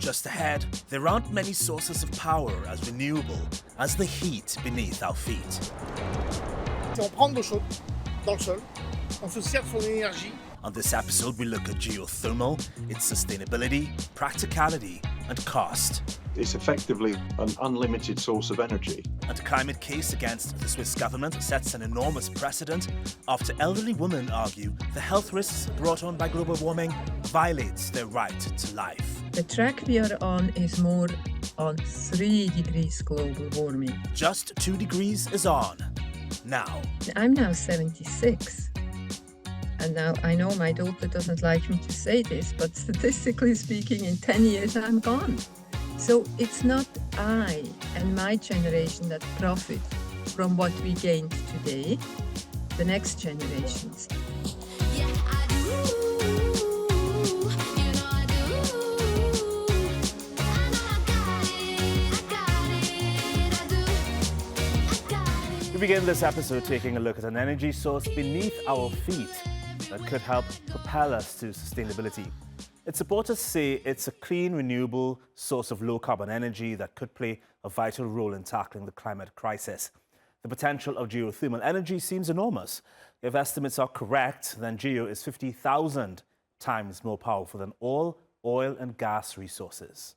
Just ahead, there aren't many sources of power as renewable as the heat beneath our feet. Si on prend de l'eau chaude dans le sol, on se sert de son énergie. On this episode, we look at geothermal, its sustainability, practicality, and cost. It's effectively an unlimited source of energy. And a climate case against the Swiss government sets an enormous precedent after elderly women argue the health risks brought on by global warming violates their right to life. The track we are on is more on 3 degrees global warming. Just 2 degrees is on. Now. I'm now 76. And now I know my daughter doesn't like me to say this, but statistically speaking, in 10 years I'm gone. So it's not I and my generation that profit from what we gained today, the next generations. We begin this episode taking a look at an energy source beneath our feet that could help propel us to sustainability. Its supporters say it's a clean, renewable source of low-carbon energy that could play a vital role in tackling the climate crisis. The potential of geothermal energy seems enormous. If estimates are correct, then geo is 50,000 times more powerful than all oil and gas resources.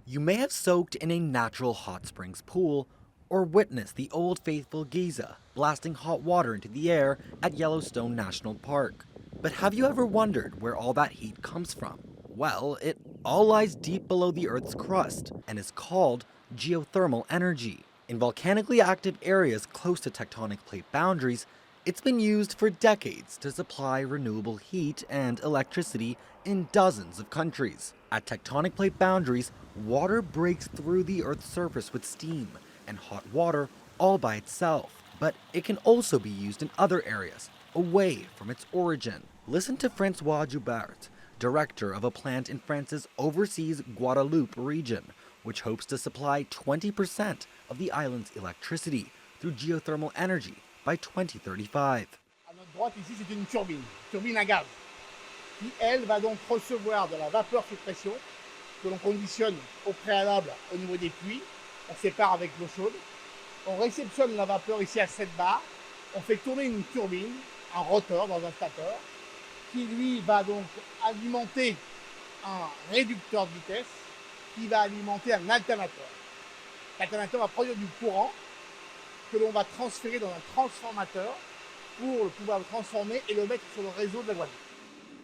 You may have soaked in a natural hot springs pool or witnessed the old faithful geyser blasting hot water into the air at Yellowstone National Park. But have you ever wondered where all that heat comes from? Well, it all lies deep below the Earth's crust and is called geothermal energy. In volcanically active areas close to tectonic plate boundaries, it's been used for decades to supply renewable heat and electricity in dozens of countries. At tectonic plate boundaries, water breaks through the Earth's surface with steam and hot water all by itself. But it can also be used in other areas, away from its origin. Listen to Francois Joubert, director of a plant in France's overseas Guadeloupe region, which hopes to supply 20% of the island's electricity through geothermal energy by 2035. À notre droite ici, c'est une turbine à gaz, qui elle va donc recevoir de la vapeur sous pression que l'on conditionne au préalable au niveau des puits. On sépare avec l'eau chaude. On réceptionne la vapeur ici à 7 bars. On fait tourner une turbine, un rotor dans un stateur, qui lui va donc alimenter un réducteur de vitesse, qui va alimenter un alternateur. L'alternateur va produire du courant que l'on va transférer dans un transformateur pour pouvoir le transformer et le mettre sur le réseau de la Guadeloupe.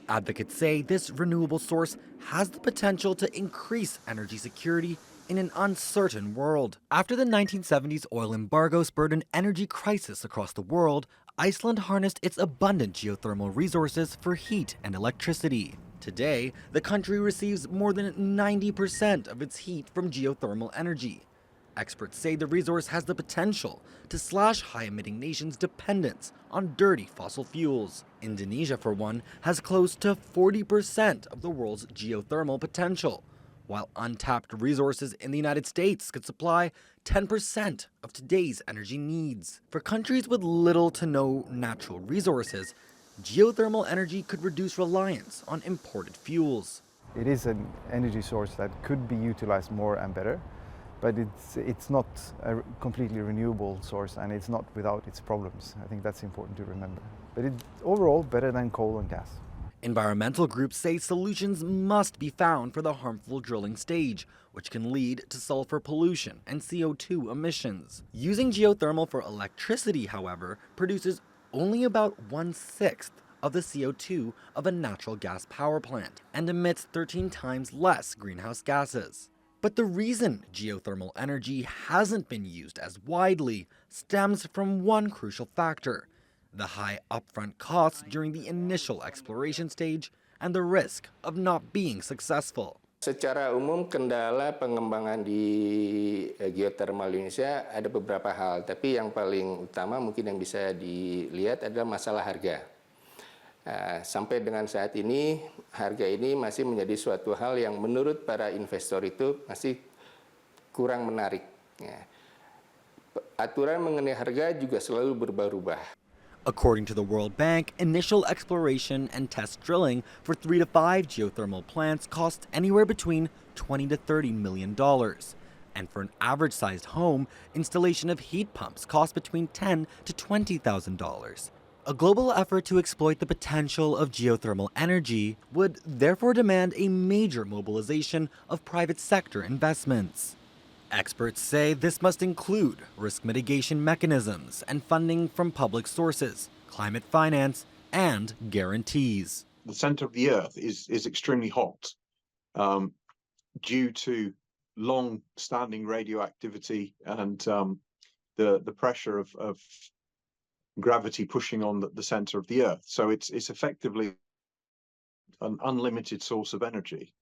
Advocates say this renewable source has the potential to increase energy security in an uncertain world. After the 1970s oil embargo spurred an energy crisis across the world, Iceland harnessed its abundant geothermal resources for heat and electricity. Today, the country receives more than 90% of its heat from geothermal energy. Experts say the resource has the potential to slash high-emitting nations' dependence on dirty fossil fuels. Indonesia, for one, has close to 40% of the world's geothermal potential, while untapped resources in the United States could supply 10% of today's energy needs. For countries with little to no natural resources, geothermal energy could reduce reliance on imported fuels. It is an energy source that could be utilized more and better, but it's not a completely renewable source, and it's not without its problems. I think that's important to remember. But it's overall better than coal and gas. Environmental groups say solutions must be found for the harmful drilling stage, which can lead to sulfur pollution and CO2 emissions. Using geothermal for electricity, however, produces only about 1/6 of the CO2 of a natural gas power plant and emits 13 times less greenhouse gases. But the reason geothermal energy hasn't been used as widely stems from one crucial factor: the high upfront costs during the initial exploration stage and the risk of not being successful. Secara umum, kendala pengembangan di geothermal Indonesia ada beberapa hal, tapi yang paling utama mungkin yang bisa dilihat adalah masalah harga. Sampai dengan saat ini, harga ini masih menjadi suatu hal yang menurut para investor itu masih kurang menarik. Aturan mengenai harga juga selalu berubah-ubah. According to the World Bank, initial exploration and test drilling for 3 to 5 geothermal plants cost anywhere between $20 to $30 million. And for an average-sized home, installation of heat pumps costs between $10,000 to $20,000. A global effort to exploit the potential of geothermal energy would therefore demand a major mobilization of private sector investments. Experts say this must include risk mitigation mechanisms and funding from public sources, climate finance, and guarantees. The center of the Earth is extremely hot due to long-standing radioactivity and the pressure of gravity pushing on the center of the Earth. So it's effectively an unlimited source of energy.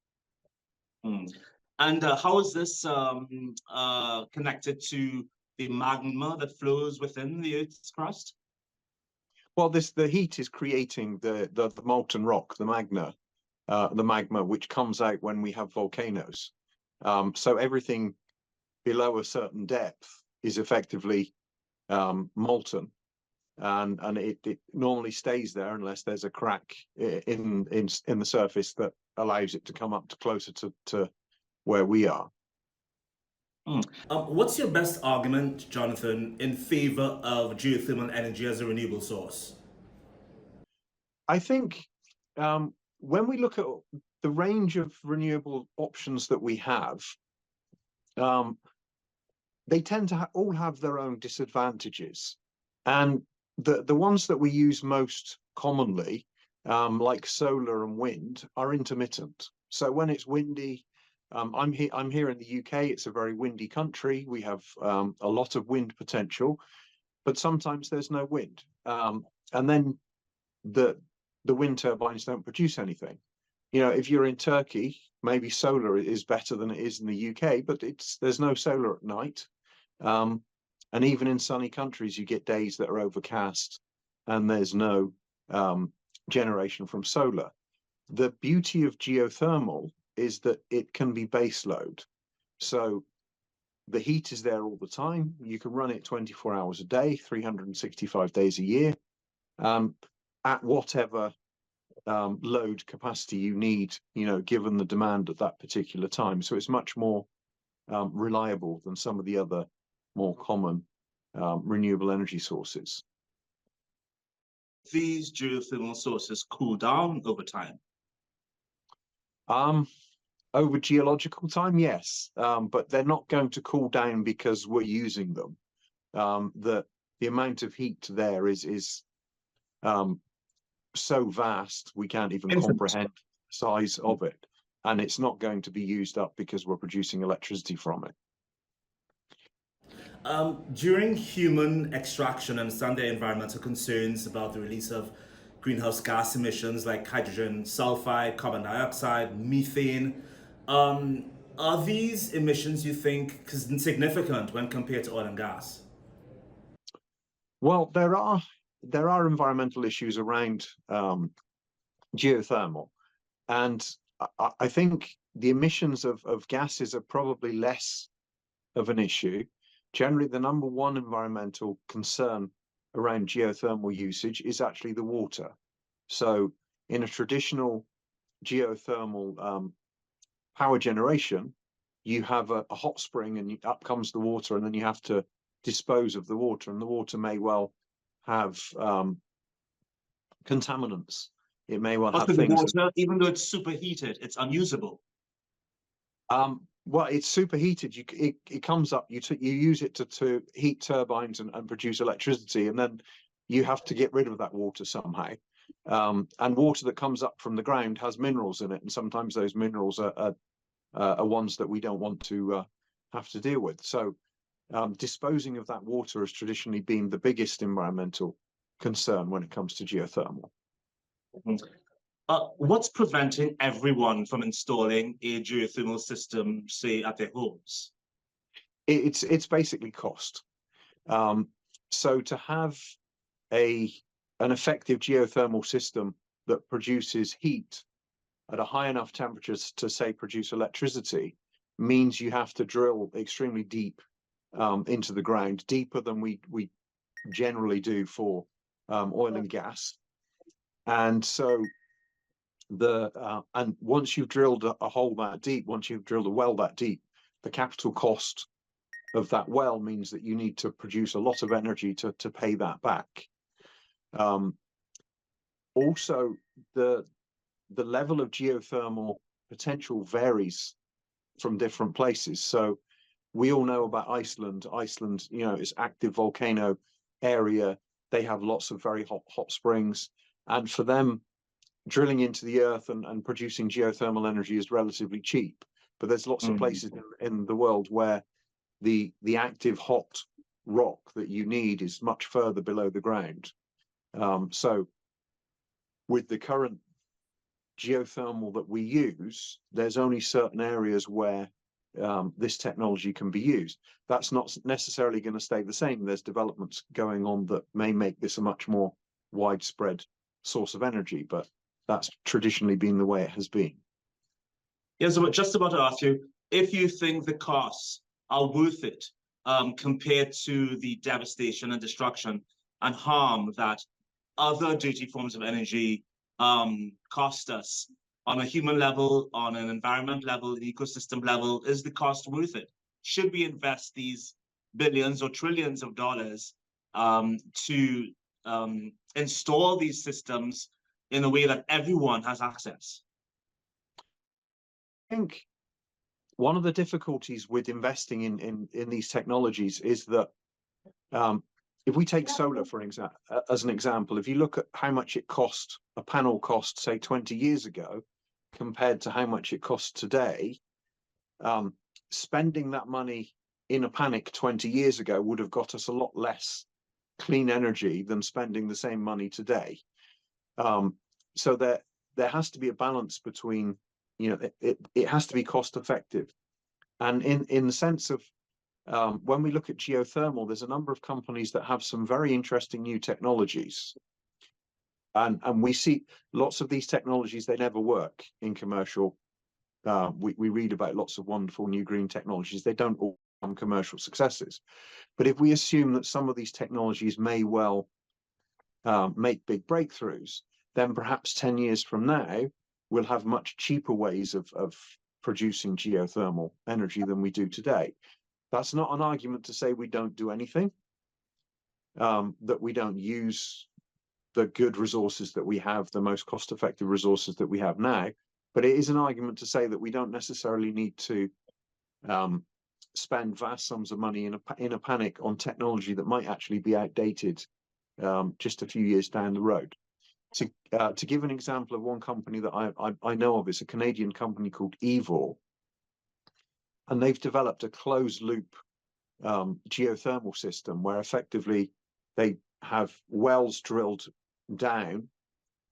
And how is this connected to the magma that flows within the Earth's crust? Well, the heat is creating the molten rock, the magma, which comes out when we have volcanoes. So everything below a certain depth is effectively molten, and it normally stays there unless there's a crack in the surface that allows it to come up closer to where we are. What's your best argument, Jonathan, in favor of geothermal energy as a renewable source? I think when we look at the range of renewable options that we have, they tend to all have their own disadvantages. And the ones that we use most commonly, like solar and wind, are intermittent. So when it's windy, I'm here in the UK. It's a very windy country. We have a lot of wind potential, but sometimes there's no wind, and then the wind turbines don't produce anything. You know, if you're in Turkey, maybe solar is better than it is in the UK, but there's no solar at night. And even in sunny countries, you get days that are overcast, and there's no generation from solar. The beauty of geothermal is that it can be base load. So the heat is there all the time. You can run it 24 hours a day, 365 days a year, at whatever load capacity you need, you know, given the demand at that particular time. So it's much more reliable than some of the other more common renewable energy sources. These geothermal sources cool down over time? Over geological time, yes, but they're not going to cool down because we're using them. The amount of heat there is so vast we can't even comprehend the size of it, and it's not going to be used up because we're producing electricity from it. During human extraction, I understand there are environmental concerns about the release of greenhouse gas emissions like hydrogen sulfide, carbon dioxide, methane. Are these emissions, you think, insignificant when compared to oil and gas? Well, there are environmental issues around geothermal, and I think the emissions of gases are probably less of an issue. Generally, the number one environmental concern around geothermal usage is actually the water. So in a traditional geothermal power generation, you have a hot spring and up comes the water, and then you have to dispose of the water, and the water may well have contaminants. It may well have things. Water, even though it's superheated, it's unusable. Well, it's superheated. It comes up. You use it to heat turbines and produce electricity, and then you have to get rid of that water somehow. And water that comes up from the ground has minerals in it, and sometimes those minerals are ones that we don't want to have to deal with. So disposing of that water has traditionally been the biggest environmental concern when it comes to geothermal. What's preventing everyone from installing a geothermal system, say, at their homes? It's basically cost. So to have an effective geothermal system that produces heat at a high enough temperature to, say, produce electricity, means you have to drill extremely deep into the ground, deeper than we generally do for oil and gas. And so and once you've drilled a hole that deep, once you've drilled a well that deep, the capital cost of that well means that you need to produce a lot of energy to pay that back. Also, the level of geothermal potential varies from different places. So we all know about Iceland. Iceland, you know, is active volcano area. They have lots of very hot springs, and for them, drilling into the earth and producing geothermal energy is relatively cheap. But there's lots of places in the world where the active hot rock that you need is much further below the ground. So with the current geothermal that we use, there's only certain areas where this technology can be used. That's not necessarily going to stay the same. There's developments going on that may make this a much more widespread source of energy, but that's traditionally been the way it has been. Yes, but just about to ask you, if you think the costs are worth it compared to the devastation and destruction and harm that other dirty forms of energy cost us on a human level, on an environment level, an ecosystem level, is the cost worth it? Should we invest these billions or trillions of dollars to install these systems in a way that everyone has access? I think one of the difficulties with investing in these technologies is that if we take solar as an example, if you look at how much it cost, a panel cost, say 20 years ago, compared to how much it costs today, spending that money in a panic 20 years ago would have got us a lot less clean energy than spending the same money today. So there has to be a balance between, you know, it has to be cost effective. And in the sense of when we look at geothermal, there's a number of companies that have some very interesting new technologies. And we see lots of these technologies, they never work in commercial. We read about lots of wonderful new green technologies. They don't all become commercial successes. But if we assume that some of these technologies may well make big breakthroughs, then perhaps 10 years from now, we'll have much cheaper ways of producing geothermal energy than we do today. That's not an argument to say we don't do anything, that we don't use the good resources that we have, the most cost-effective resources that we have now, but it is an argument to say that we don't necessarily need to spend vast sums of money in a panic on technology that might actually be outdated just a few years down the road. To give an example of one company that I know of, it's a Canadian company called Evor, and they've developed a closed-loop geothermal system where effectively they have wells drilled down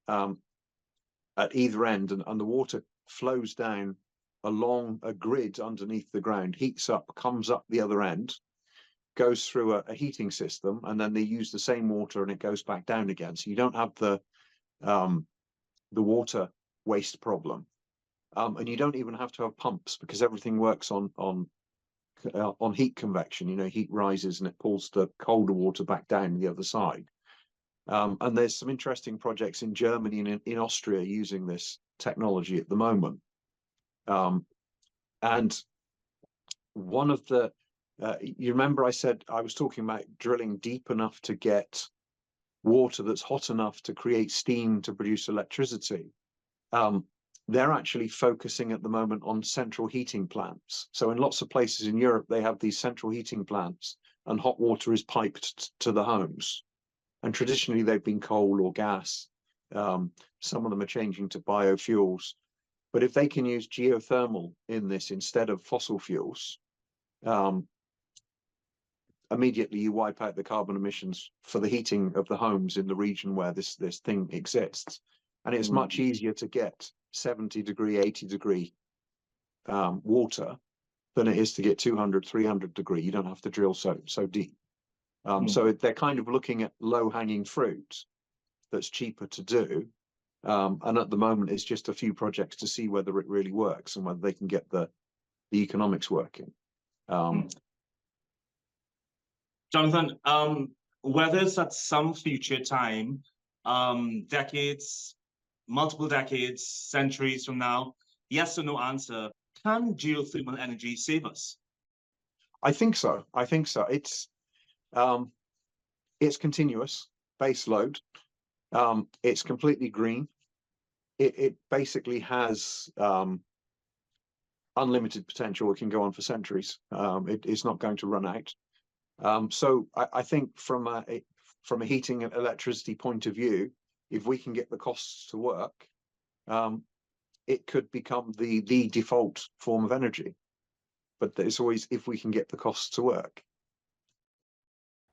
at either end, and the water flows down along a grid underneath the ground, heats up, comes up the other end, goes through a heating system, and then they use the same water and it goes back down again. So you don't have the water waste problem, and you don't even have to have pumps because everything works on heat convection. You know, heat rises and it pulls the colder water back down the other side. And there's some interesting projects in Germany and in Austria using this technology at the moment. And one of the, you remember I said I was talking about drilling deep enough to get water that's hot enough to create steam to produce electricity. They're actually focusing at the moment on central heating plants. So in lots of places in Europe, they have these central heating plants and hot water is piped to the homes. And traditionally they've been coal or gas. Some of them are changing to biofuels. But if they can use geothermal in this instead of fossil fuels, immediately you wipe out the carbon emissions for the heating of the homes in the region where this thing exists. And it's much easier to get 70-degree, 80-degree water than it is to get 200, 300-degree. You don't have to drill so deep. So they're kind of looking at low-hanging fruit that's cheaper to do. And at the moment, it's just a few projects to see whether it really works and whether they can get the economics working. Jonathan, whether it's at some future time, decades, multiple decades, centuries from now, yes or no answer, can geothermal energy save us? I think so. I think so. It's continuous base load. It's completely green. It basically has unlimited potential. It can go on for centuries. It's not going to run out. So I think from a heating and electricity point of view, if we can get the costs to work, it could become the default form of energy. But there's always if we can get the costs to work.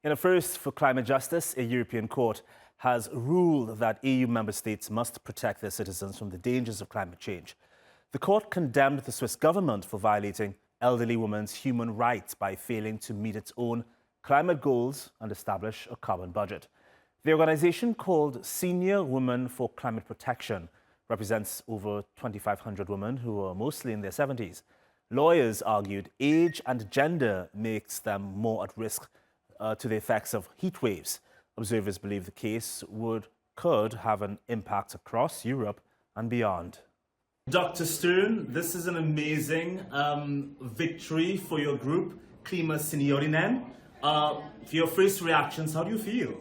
In a first for climate justice, a European court has ruled that EU member states must protect their citizens from the dangers of climate change. The court condemned the Swiss government for violating elderly women's human rights by failing to meet its own climate goals and establish a carbon budget. The organization, called Senior Women for Climate Protection, represents over 2,500 women who are mostly in their 70s. Lawyers argued age and gender makes them more at risk to the effects of heat waves. Observers believe the case could have an impact across Europe and beyond. Dr. Stern, this is an amazing victory for your group, Klima Seniorinnen. For your first reactions, how do you feel?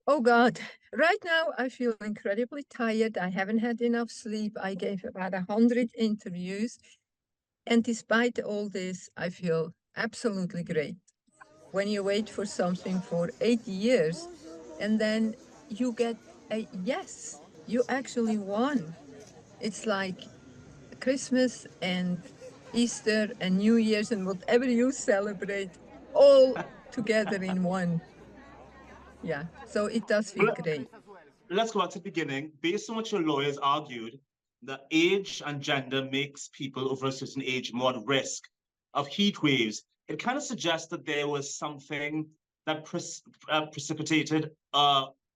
Oh God, right now I feel incredibly tired. I haven't had enough sleep. I gave about 100 interviews. And despite all this, I feel absolutely great. When you wait for something for 8 years and then you get a yes, you actually won. It's like Christmas and Easter and New Year's and whatever you celebrate all together in one. Yeah, so it does feel great. Let's go back to the beginning. Based on what your lawyers argued, the age and gender makes people over a certain age more at risk of heat waves. It kind of suggests that there was something that precipitated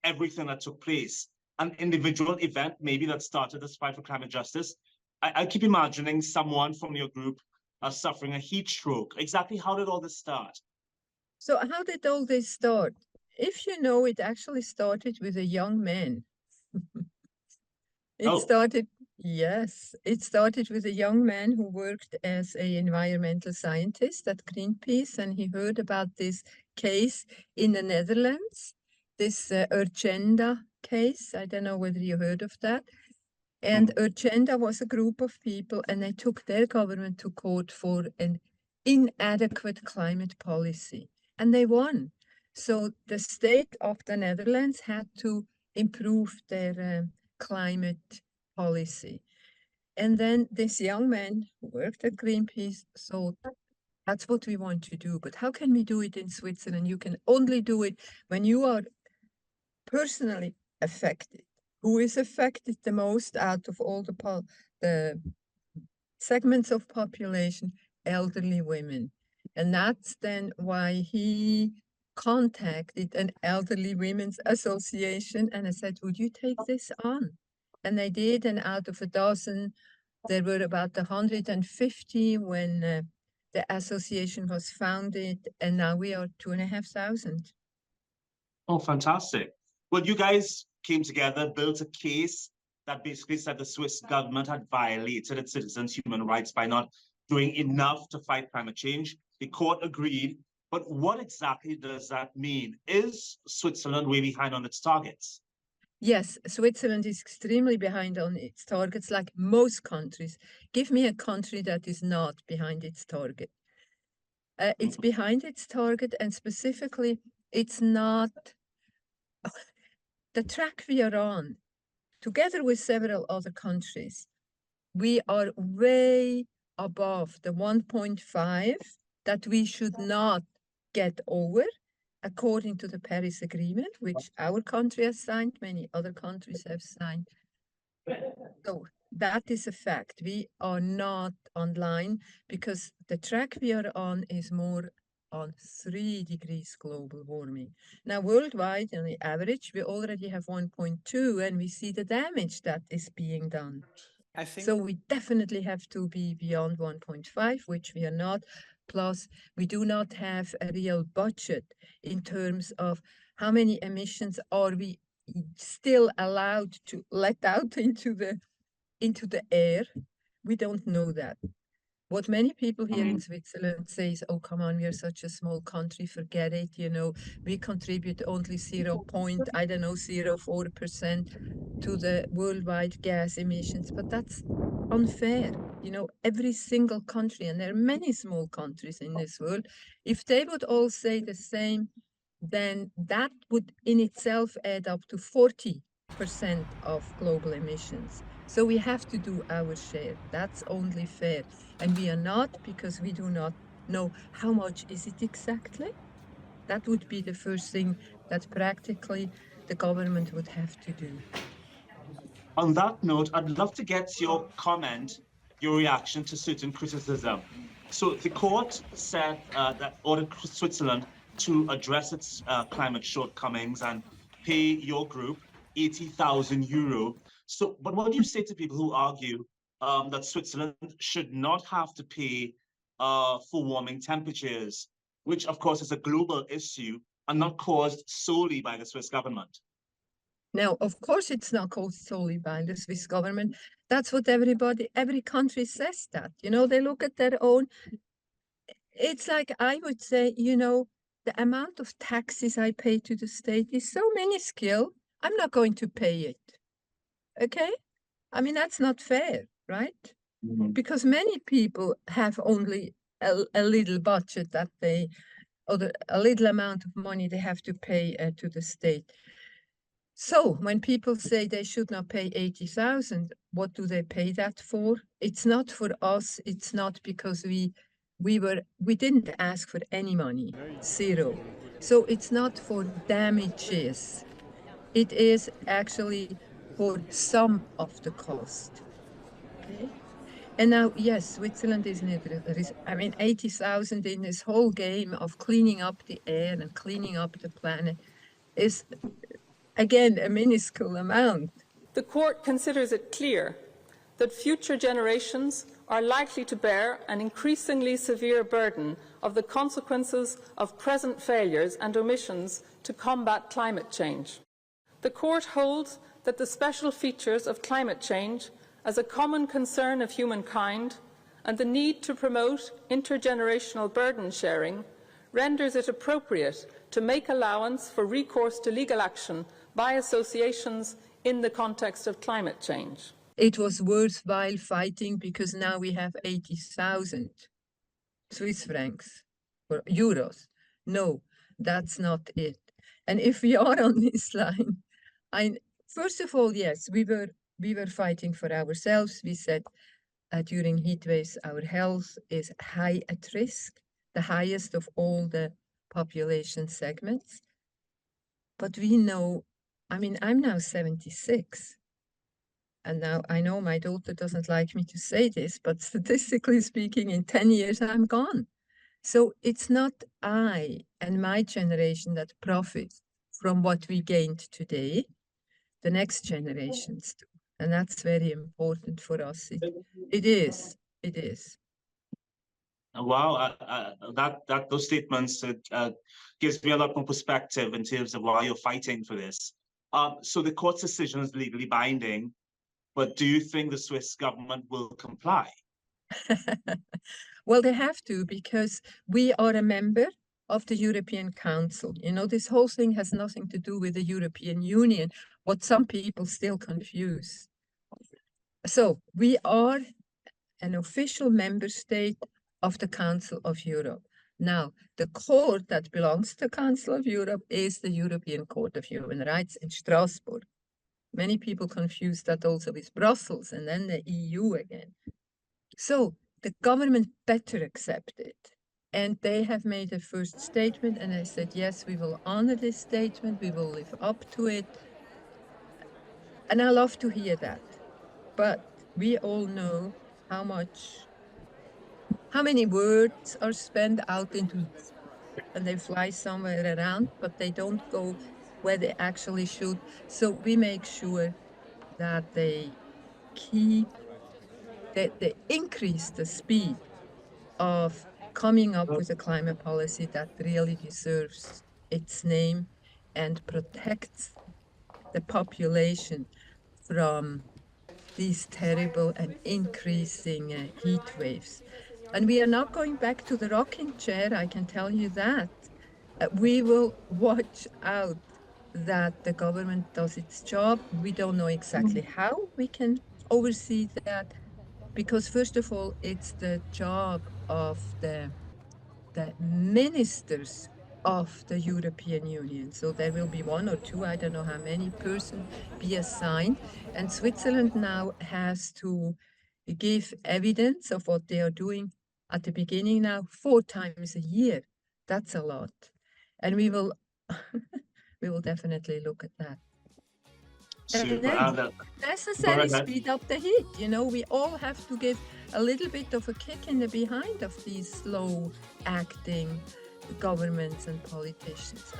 everything that took place. An individual event, maybe, that started this fight for climate justice. I keep imagining someone from your group suffering a heat stroke. Exactly how did all this start? So how did all this start? If you know, it actually started with a young man. It started with a young man who worked as an environmental scientist at Greenpeace, and he heard about this case in the Netherlands, this Urgenda case. I don't know whether you heard of that. And Urgenda was a group of people, and they took their government to court for an inadequate climate policy, and they won. So the state of the Netherlands had to improve their climate policy. And then this young man who worked at Greenpeace thought, that's what we want to do, but how can we do it in Switzerland? You can only do it when you are personally affected. Who is affected the most out of all the segments of population? Elderly women. And that's then why he contacted an elderly women's association, and I said, would you take this on? And they did, and out of a dozen, there were about 150 when the association was founded, and now we are 2,500. Oh, fantastic. Well, you guys came together, built a case that basically said the Swiss government had violated its citizens' human rights by not doing enough to fight climate change. The court agreed. But what exactly does that mean? Is Switzerland way behind on its targets? Yes, Switzerland is extremely behind on its targets, like most countries. Give me a country that is not behind its target. It's behind its target, and specifically, it's not the track we are on. Together with several other countries, we are way above the 1.5 that we should not get over, according to the Paris Agreement, which our country has signed, many other countries have signed. So that is a fact. We are not online because the track we are on is more on 3 degrees global warming. Now, worldwide, on the average, we already have 1.2, and we see the damage that is being done. So we definitely have to be beyond 1.5, which we are not. Plus, we do not have a real budget in terms of how many emissions are we still allowed to let out into the air. We don't know that. What many people here in Switzerland say is, oh, come on, we are such a small country, forget it, we contribute only 0.04% to the worldwide gas emissions, but that's unfair. Every single country, and there are many small countries in this world, if they would all say the same, then that would in itself add up to 40% of global emissions. So we have to do our share. That's only fair. And we are not, because we do not know how much is it exactly. That would be the first thing that practically the government would have to do. On that note, I'd love to get your comment, your reaction to certain criticism. So the court said that ordered Switzerland to address its climate shortcomings and pay your group 80,000 euro. So, but what do you say to people who argue that Switzerland should not have to pay for warming temperatures, which of course is a global issue and not caused solely by the Swiss government? Now, of course, it's not caused solely by the Swiss government. That's what every country says that. They look at their own. It's like I would say, the amount of taxes I pay to the state is so minuscule, I'm not going to pay it. Okay? I mean, that's not fair, right? Because many people have only a little budget that a little amount of money they have to pay to the state. So when people say they should not pay 80,000, what do they pay that for? It's not for us. It's not because we didn't ask for any money, zero. So it's not for damages. It is actually for some of the cost. Okay. And now, yes, Switzerland is 80,000 in this whole game of cleaning up the air and cleaning up the planet is, again, a minuscule amount. The court considers it clear that future generations are likely to bear an increasingly severe burden of the consequences of present failures and omissions to combat climate change. The court holds that the special features of climate change as a common concern of humankind and the need to promote intergenerational burden sharing renders it appropriate to make allowance for recourse to legal action by associations in the context of climate change. It was worthwhile fighting because now we have 80,000 Swiss francs or euros. No, that's not it. And if we are on this line, first of all, yes, we were fighting for ourselves. We said during heat waves, our health is high at risk, the highest of all the population segments. But we know, I'm now 76. And now I know my daughter doesn't like me to say this, but statistically speaking, in 10 years, I'm gone. So it's not I and my generation that profit from what we gained today, the next generations do. And that's very important for us. It is. Wow, those statements gives me a lot more perspective in terms of why you're fighting for this. So the court's decision is legally binding, but do you think the Swiss government will comply? Well, they have to, because we are a member of the European Council. This whole thing has nothing to do with the European Union, what some people still confuse. So we are an official member state of the Council of Europe. Now, the court that belongs to the Council of Europe is the European Court of Human Rights in Strasbourg. Many people confuse that also with Brussels and then the EU again. So the government better accept it. And they have made a first statement and they said, yes, we will honor this statement, we will live up to it. And I love to hear that. But we all know how many words are spent out into, and they fly somewhere around, but they don't go where they actually should. So we make sure that they increase the speed of coming up with a climate policy that really deserves its name and protects the population from these terrible and increasing heat waves. And we are not going back to the rocking chair, I can tell you that. We will watch out that the government does its job. We don't know exactly how we can oversee that, because first of all, it's the job of the ministers of the European Union. So there will be one or two, I don't know how many persons be assigned. And Switzerland now has to give evidence of what they are doing at the beginning now, 4 times a year. That's a lot. And we will we will definitely look at that. And Super. then necessarily speed up the heat. You know, we all have to give a little bit of a kick in the behind of these slow acting governments and politicians.